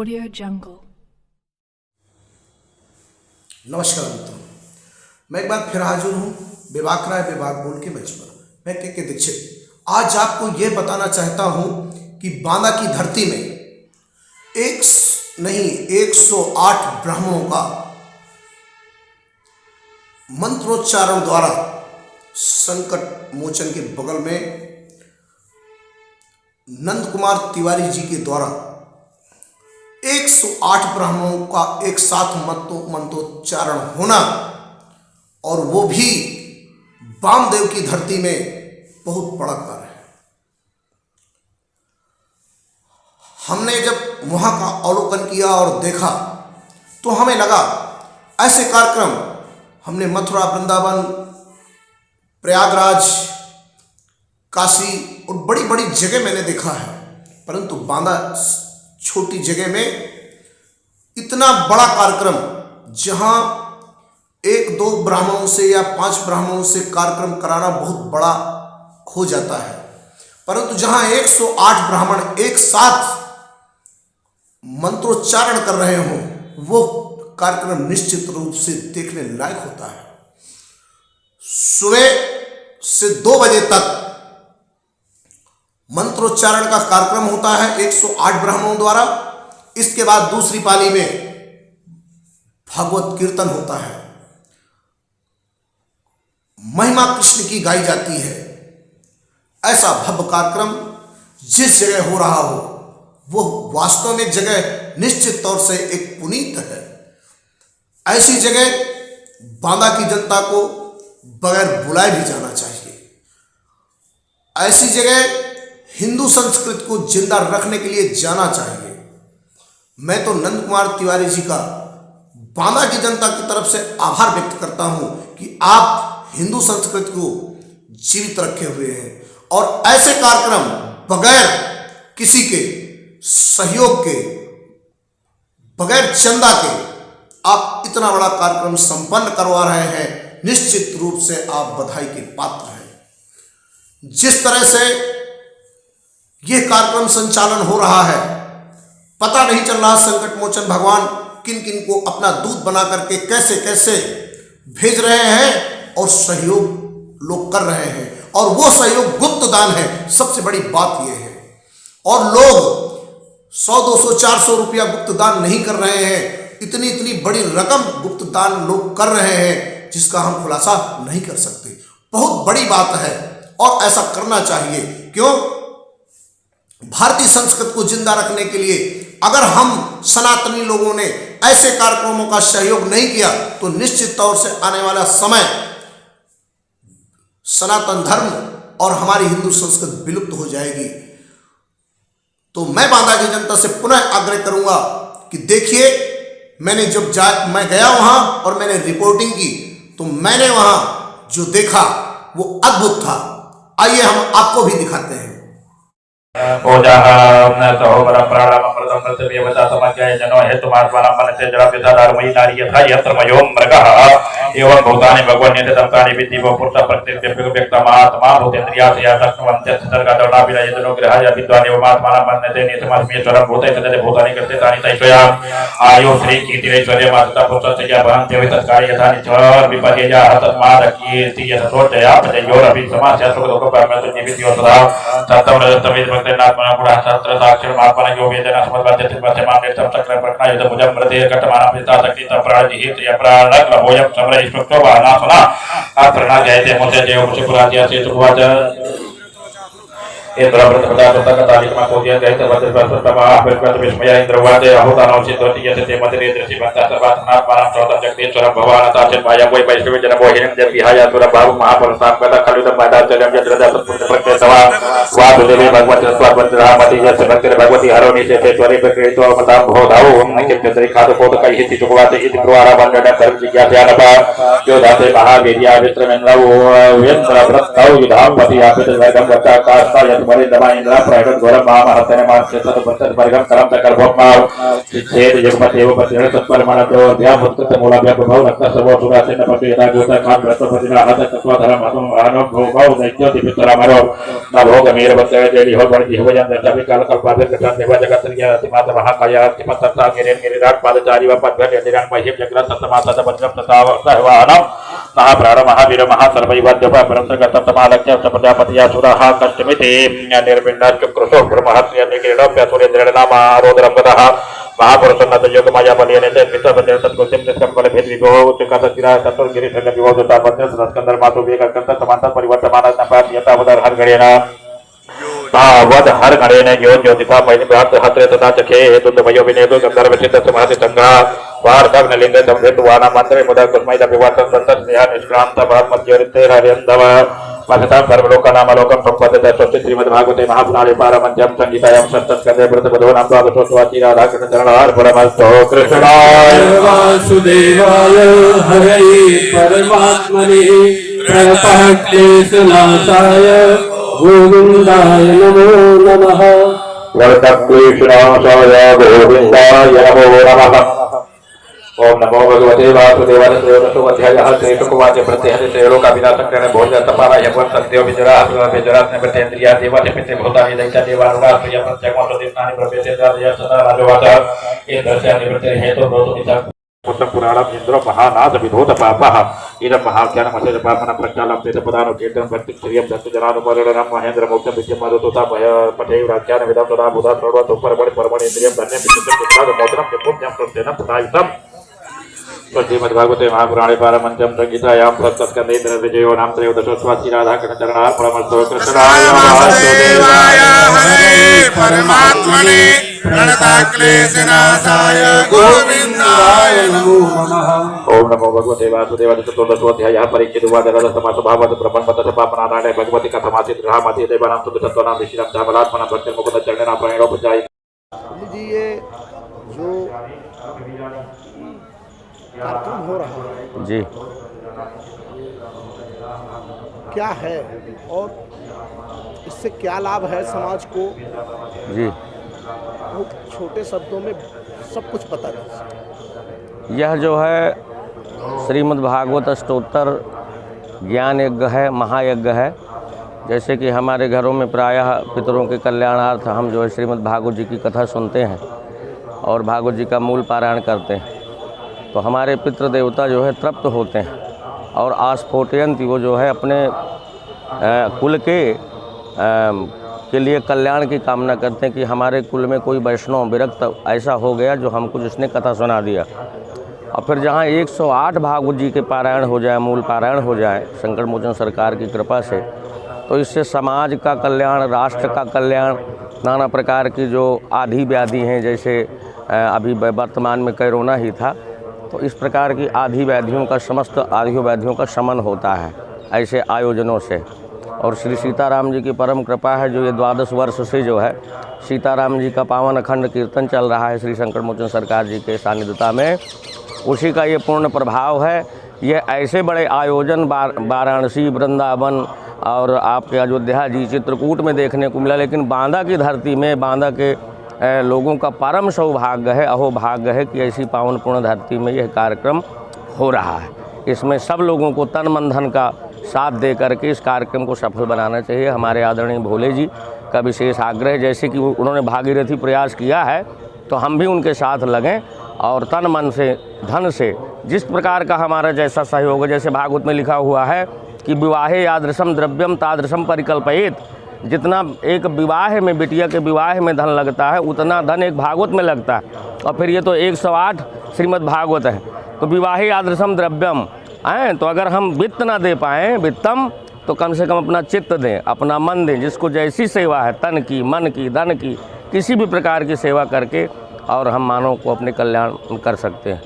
Audio Jungle। नमस्कार मित्रों, मैं एक बार फिर हाजिर हूँ विभाग राय विभाग बोल के मंच पर। मैं के दीक्षित आज आपको ये बताना चाहता हूँ कि बांदा की धरती में 108 ब्राह्मणों का मंत्रोच्चारण द्वारा संकट मोचन के बगल में नंद कुमार तिवारी जी के द्वारा 108 ब्राह्मणों का एक साथ मंत्रोच्चारण होना, और वो भी वामदेव की धरती में बहुत बड़ा कार्य है। हमने जब वहां का अवलोकन किया और देखा तो हमें लगा ऐसे कार्यक्रम हमने मथुरा, वृंदावन, प्रयागराज, काशी और बड़ी बड़ी जगह मैंने देखा है, परंतु बांदा छोटी जगह में इतना बड़ा कार्यक्रम जहां 1-2 ब्राह्मणों से या 5 ब्राह्मणों से कार्यक्रम कराना बहुत बड़ा हो जाता है, परंतु जहां 108 ब्राह्मण एक साथ मंत्रोच्चारण कर रहे हों, वो कार्यक्रम निश्चित रूप से देखने लायक होता है। सुबह से 2 बजे तक मंत्रोच्चारण का कार्यक्रम होता है 108 ब्राह्मणों द्वारा। इसके बाद दूसरी पाली में भागवत कीर्तन होता है, महिमा कृष्ण की गाई जाती है। ऐसा भव्य कार्यक्रम जिस जगह हो रहा हो वो वास्तव में जगह निश्चित तौर से एक पुनीत है। ऐसी जगह बांदा की जनता को बगैर बुलाए भी जाना चाहिए। ऐसी जगह हिंदू संस्कृति को जिंदा रखने के लिए जाना चाहिए। मैं तो नंद कुमार तिवारी जी का बांदा की जनता की तरफ से आभार व्यक्त करता हूं कि आप हिंदू संस्कृति को जीवित रखे हुए हैं और ऐसे कार्यक्रम बगैर किसी के सहयोग के, बगैर चंदा के आप इतना बड़ा कार्यक्रम संपन्न करवा रहे हैं। निश्चित रूप से आप बधाई के पात्र हैं। जिस तरह से यह कार्यक्रम संचालन हो रहा है, पता नहीं चल रहा संकट मोचन भगवान किन किन को अपना दूत बना करके कैसे कैसे भेज रहे हैं और सहयोग लोग कर रहे हैं, और वो सहयोग गुप्त दान है। सबसे बड़ी बात यह है, और लोग 100, 200, 400 रुपया गुप्त दान नहीं कर रहे हैं, इतनी बड़ी रकम गुप्त दान लोग कर रहे हैं जिसका हम खुलासा नहीं कर सकते। बहुत बड़ी बात है और ऐसा करना चाहिए। क्यों? भारतीय संस्कृति को जिंदा रखने के लिए अगर हम सनातनी लोगों ने ऐसे कार्यक्रमों का सहयोग नहीं किया तो निश्चित तौर से आने वाला समय सनातन धर्म और हमारी हिंदू संस्कृति विलुप्त हो जाएगी। तो मैं बांदा की जनता से पुनः आग्रह करूंगा कि देखिए, मैंने मैं गया वहां और मैंने रिपोर्टिंग की तो मैंने वहां जो देखा वो अद्भुत था। आइए हम आपको भी दिखाते हैं। एवं भूतानि भगवान नित्यतमतानि विद्धि वो पुरुष प्रकृति व्यक्तमात्मा भूतेन्द्रियाः या तत्त्ववन्त्य सर्गदौड़ा विराजनो ग्रहाय विद्वान् एवं आत्मानं मन्यते नित्यमस्मीश्वरं भूते तदे भूतानि कृते तानि तैषया आयु श्री कीर्तिरेश्वर्य माता पुरुषस्य भवन्ति वितत्कार्य यथा निचर विपर्यया तस्मादकीर्ति यथोदया पदयोरपि समास्य सुखदुःख परमतो जीवितो सदा तत्तं रजतमिद भक्तेनात्मना पुरः शास्त्र साक्षरम् आत्मना यो वेदना समद्वाद्यते वर्तमानं नित्यं चक्र प्रज्ञायुध भुजं प्रति कटमानं पिता शक्ति प्राणजिहित या प्राणक लभोयं समर इष्टो वानासना अप्रणा जयते मुझे जय मुझे पुराजिया से सुवाच इंद्र प्रथमता तत्कालिकमा कोदिया जयते वज्र प्रथमा प्रकृत विस्मय इंद्रवादे अहोतानो चित्तवति यते मदरे दृष्टि भक्ता सर्वात्मना परम चौतम जगदीश्वर भगवान ताचन माया कोई वैष्णव जन मोहिनीं जन विहाय सुर भाव महापुरुषां कदा खलुद पादाचर्यं यद्रदा सत्पुत्र प्रत्यसवा वासुदेवी भगवती स्वार्वत रामति यस्य भक्ति भगवती हरोनि से चोरी प्रकृतो मतां भोधाओ नके चतुरी खाद कोद कई हिति चुकवाते इति प्रवारा वंडन धर्म जिज्ञासा नपा जो दाते महावीर्या वित्रमेन्द्र वेन्द्र व्रतौ युधापति आपित वर्गम वचा कास्ता यत मरे दमा इंद्र प्रगट घोरम महामहतने मास्य सत बचत वर्गम करम तकर भोमा छेद जगमत एव पतिण तत्परमण देव ध्यान मुक्त मूलाभ्य प्रभव रक्त सर्व सुरासे न पपेता गोता खान व्रतपतिना हत तत्व धर्म अनु अनुभव दैत्य दिपितरा मरो न भोग मेर बसे देली हो बड़ी हो जन सभी काल कल्पादे कटन देव जगत या अतिमात महाकाया अतिमत्ता गिरे गिरिराट पादचारी व पद्भर यदिरान महिम जगत सतमाता वज्रम तथा सहवानम महाप्राण महावीर महासर्वैवद्य परमसगत तमालक्ष्य प्रजापति असुरः कष्टमिति निर्विण्ण चक्रुषो ब्रह्महत्य निकिरणप्य सूर्यद्रणाम आरोदरपदः महापुरुषोन्नत योग माया बलियने से पिता बंदर तत्कुलसिम निष्कंपल भेद विभो उत्कत सिरा तत्व गिरि संग विभो दता पद्य संस्कंदर मातु वेग कंत समांतर परिवर्तमान संपात यथा वदर हर घड़ेना वद हर घड़ेन ज्योत ज्योतिषा महिनी प्राप्त हत्रे तथा चखे हेतु वयो विनेदो गंधर्व चित्त समाधि संग्रह वार्तग्न लिंग संभेद वाना मंत्र मुदा कुस्मैद विवासन संतत स्नेह निष्क्रांत महत्मज्योरिते हरियंदव मधतां सर्वलोकानां लोकं संपदते स्वस्ति श्रीमद्भागवते महापुराणे पारमहंस्यां संगीतायां षष्ठस्कन्धे व्रतबधो नाम द्वादशोत्सवाची राधाकृष्ण चरणार्पणमस्तु कृष्णाय वासुदेवाय हरे परमात्मने प्रणतक्लेशनाशाय गोविन्दाय नमो नमः। प्रणतक्लेशनाशाय गोविन्दाय नमो नमः। ओम नमो भगवते वासुदेवाय त्रयोदशोऽध्यायः श्रीशुकवाच प्रत्यहति श्रेयोलोकाभिलाषं भोजन तपाला यवन् सत्यो विजरा विजरात्ने प्रत्येन्द्रिया देवानि पिते भूतानि दैत्या देवानुगा प्रिय प्रत्यगमोत्तिष्ठानि प्रवेशेन्द्रिया सदा राजवाच ये दर्शयानि प्रत्यहेतो भवतु मिथ्या पुत्र पुराणम इंद्रो महानाद विधोत पापः इदं महाख्यानमस्य पापनं प्रक्षालं तेत पदानु कीर्तनं भक्ति श्रियं दत्त जनानुपरणं महेन्द्र मोक्षं विद्यं मरुतोता भय पठेय व्याख्यान विदं तदा बुधा सर्वतो परमणि परमणि इंद्रियं धन्यं विचित्रं पुत्राद मोचनं पुण्यं प्रत्यनं तथायुतं श्रीमद्भागवते महापुराणे पारमहंस्यां संगीतायां षष्ठस्कन्धे विजयो नाम त्रयोदशोत्सवाची राधाकृष्ण चरणार्पणमस्तु कृष्णाय वासुदेवाय हरे परमात्मने प्रणतक्लेशनाशाय गोविन्दाय नमो नमः। ओम नमो भगवते वासुदेवाय चतुर्दशोऽध्यायः परीक्षितुवाच रजस्तमसुभावत् ब्रह्मणपतः पापनारायणे भगवती कथमासीत् गृहामति देवानां सुदृशत्वानां ऋषीणां चामलात्मनां भक्तिर्मुकुन्द चरणेन प्रणयोपचायि जी ये जो कार्यक्रम हो रहा है जी क्या है और इससे क्या लाभ है समाज को, जी बहुत छोटे शब्दों में सब कुछ बता दीजिए। यह जो है श्रीमद् भागवत अष्टोत्तर ज्ञान यज्ञ है, महायज्ञ है। जैसे कि हमारे घरों में प्रायः पितरों के कल्याणार्थ हम जो है श्रीमद् भागवत जी की कथा सुनते हैं और भागवत जी का मूल पारायण करते हैं, तो हमारे पितृ देवता जो है तृप्त होते हैं और आस्फोटयंती, वो जो है अपने कुल के लिए कल्याण की कामना करते हैं कि हमारे कुल में कोई वैष्णव विरक्त ऐसा हो गया जो हमको जिसने कथा सुना दिया। और फिर जहाँ 108 भागवत जी के पारायण हो जाए, मूल पारायण हो जाए संकट मोचन सरकार की कृपा से, तो इससे समाज का कल्याण, राष्ट्र का कल्याण, नाना प्रकार की जो आधि व्याधि हैं, जैसे अभी वर्तमान में कोरोना ही था, तो इस प्रकार की आधि व्याधियों का, समस्त आधि व्याधियों का शमन होता है ऐसे आयोजनों से। और श्री सीताराम जी की परम कृपा है, जो ये 12 वर्ष से जो है सीताराम जी का पावन अखंड कीर्तन चल रहा है श्री संकट मोचन सरकार जी के सानिध्यता में, उसी का ये पूर्ण प्रभाव है। ये ऐसे बड़े आयोजन वाराणसी, वृंदावन और आपके अयोध्या जी, चित्रकूट में देखने को मिला, लेकिन बांदा की धरती में, बांदा के लोगों का परम सौभाग्य है, अहोभाग्य है कि ऐसी पावन पूर्ण धरती में यह कार्यक्रम हो रहा है। इसमें सब लोगों को तन मन धन का साथ दे करके इस कार्यक्रम को सफल बनाना चाहिए। हमारे आदरणीय भोले जी का विशेष आग्रह, जैसे कि उन्होंने भागीरथी प्रयास किया है, तो हम भी उनके साथ लगें और तन मन से, धन से, जिस प्रकार का हमारा जैसा सहयोग है, जैसे भागवत में लिखा हुआ है कि विवाहे यादृशम द्रव्यम तादृशम परिकल्पयेत, जितना एक विवाह में, बिटिया के विवाह में धन लगता है, उतना धन एक भागवत में लगता है। और फिर ये तो 108 श्रीमद् भागवत है, तो विवाहे यादृशम द्रव्यम हैं, तो अगर हम वित्त ना दे पाएँ, वित्तम, तो कम से कम अपना चित्त दें, अपना मन दें, जिसको जैसी सेवा है, तन की, मन की, धन की, किसी भी प्रकार की सेवा करके और हम मानव को अपने कल्याण कर सकते हैं।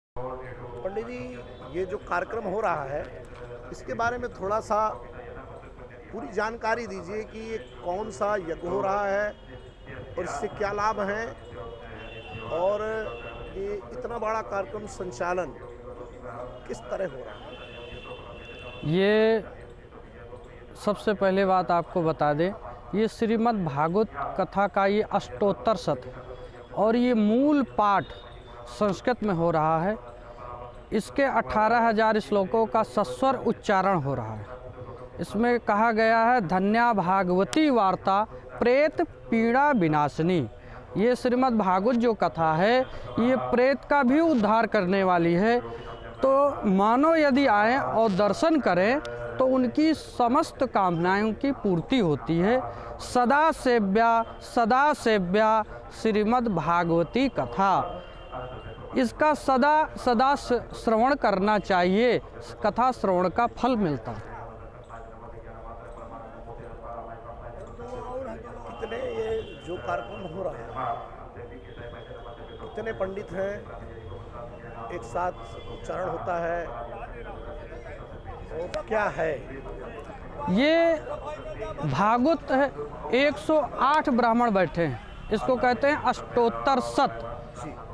पंडित जी, ये जो कार्यक्रम हो रहा है इसके बारे में थोड़ा सा पूरी जानकारी दीजिए कि ये कौन सा यज्ञ हो रहा है और इससे क्या लाभ हैं, और ये इतना बड़ा कार्यक्रम संचालन किस तरह हो रहा है? ये सबसे पहले बात आपको बता दें, ये श्रीमद् भागवत कथा का ये अष्टोत्तर शत है और ये मूल पाठ संस्कृत में हो रहा है। इसके 18,000 श्लोकों का सस्वर उच्चारण हो रहा है। इसमें कहा गया है धन्या भागवती वार्ता प्रेत पीड़ा विनाशिनी। ये श्रीमद् भागवत जो कथा है ये प्रेत का भी उद्धार करने वाली है। तो मानो यदि आएँ और दर्शन करें तो उनकी समस्त कामनाओं की पूर्ति होती है। सदा सेव्या श्रीमद् भागवती कथा, इसका सदा सदा श्रवण करना चाहिए। कथा श्रवण का फल मिलता है। कितने ये जो कार्यक्रम हो रहा है, कितने पंडित हैं, एक साथ उच्चारण होता है और क्या है? ये भागवत है, 108 ब्राह्मण बैठे हैं। इसको कहते हैं अष्टोत्तर शत,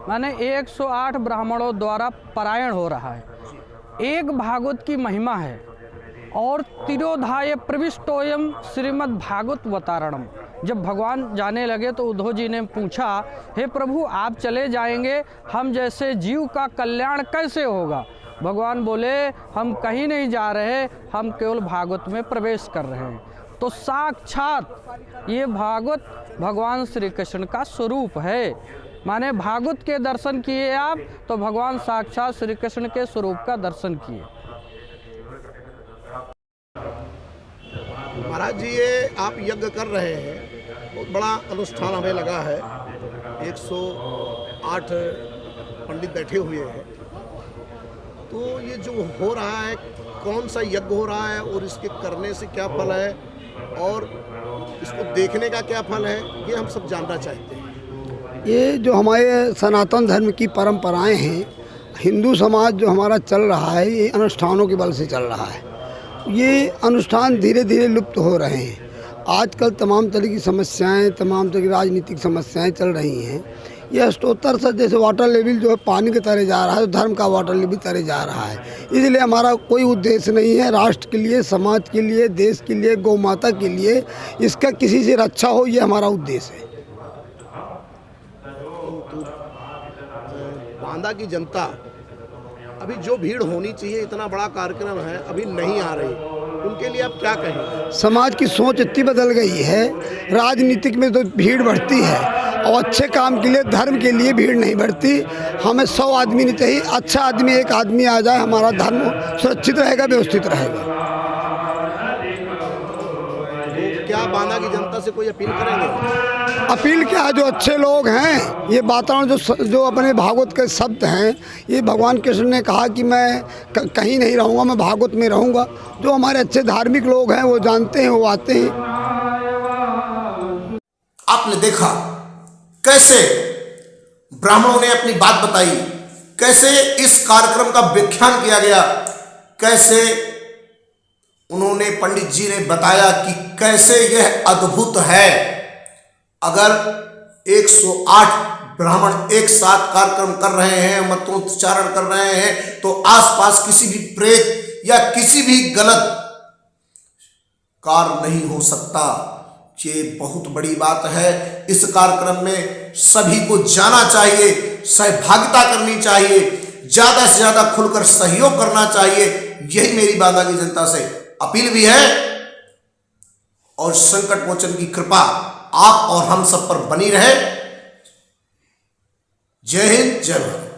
माने 108 ब्राह्मणों द्वारा पारायण हो रहा है। एक भागवत की महिमा है। और तिरोधाय प्रविष्टोयम श्रीमद् भागवत वतारणम। जब भगवान जाने लगे तो उद्धव जी ने पूछा, हे प्रभु आप चले जाएंगे, हम जैसे जीव का कल्याण कैसे होगा? भगवान बोले हम कहीं नहीं जा रहे, हम केवल भागवत में प्रवेश कर रहे हैं। तो साक्षात ये भागवत भगवान श्री कृष्ण का स्वरूप है। माने भागवत के दर्शन किए आप तो भगवान साक्षात श्री कृष्ण के स्वरूप का दर्शन किए। महाराज जी, ये आप यज्ञ कर रहे हैं, बहुत बड़ा अनुष्ठान हमें लगा है। 108 पंडित बैठे हुए हैं, तो ये जो हो रहा है, कौन सा यज्ञ हो रहा है और इसके करने से क्या फल है और इसको देखने का क्या फल है, ये हम सब जानना चाहते हैं। ये जो हमारे सनातन धर्म की परंपराएं हैं, हिंदू समाज जो हमारा चल रहा है, ये अनुष्ठानों के बल से चल रहा है। ये अनुष्ठान धीरे धीरे लुप्त हो रहे हैं। आजकल तमाम तरह की समस्याएं, तमाम तरह की राजनीतिक समस्याएं चल रही हैं। ये अष्टोत्तर से जैसे वाटर लेवल जो है पानी के तरह जा रहा है, तो धर्म का वाटर लेवल तरह जा रहा है। इसलिए हमारा कोई उद्देश्य नहीं है राष्ट्र के लिए, समाज के लिए, देश के लिए, गौ माता के लिए इसका किसी से रक्षा हो, ये हमारा उद्देश्य है। बांदा की जनता अभी जो भीड़ होनी चाहिए, इतना बड़ा कार्यक्रम है, अभी नहीं आ रही, उनके लिए आप क्या कहेंगे? समाज की सोच इतनी बदल गई है, राजनीतिक में तो भीड़ बढ़ती है और अच्छे काम के लिए, धर्म के लिए भीड़ नहीं बढ़ती। हमें 100 आदमी नहीं चाहिए, अच्छा आदमी एक आदमी आ जाए, हमारा धर्म सुरक्षित रहेगा, व्यवस्थित रहेगा। तो क्या बांदा की जनता से कोई अपील करेंगे? अपील क्या है, जो अच्छे लोग हैं, ये वातावरण जो अपने भागवत के शब्द हैं, ये भगवान कृष्ण ने कहा कि मैं कहीं नहीं रहूँगा, मैं भागवत में रहूँगा। जो हमारे अच्छे धार्मिक लोग हैं वो जानते हैं, वो आते हैं। आपने देखा कैसे ब्राह्मणों ने अपनी बात बताई, कैसे इस कार्यक्रम का व्याख्यान किया गया, कैसे उन्होंने पंडित जी ने बताया कि कैसे यह अद्भुत है। अगर 108 ब्राह्मण एक साथ कार्यक्रम कर रहे हैं, मंत्रोच्चारण कर रहे हैं, तो आसपास किसी भी प्रेत या किसी भी गलत कार्य नहीं हो सकता। ये बहुत बड़ी बात है। इस कार्यक्रम में सभी को जाना चाहिए, सहभागिता करनी चाहिए, ज्यादा से ज्यादा खुलकर सहयोग करना चाहिए। यही मेरी बांदा की जनता से अपील भी है। और संकट मोचन की कृपा आप और हम सब पर बनी रहे। जय हिंद, जय भारत।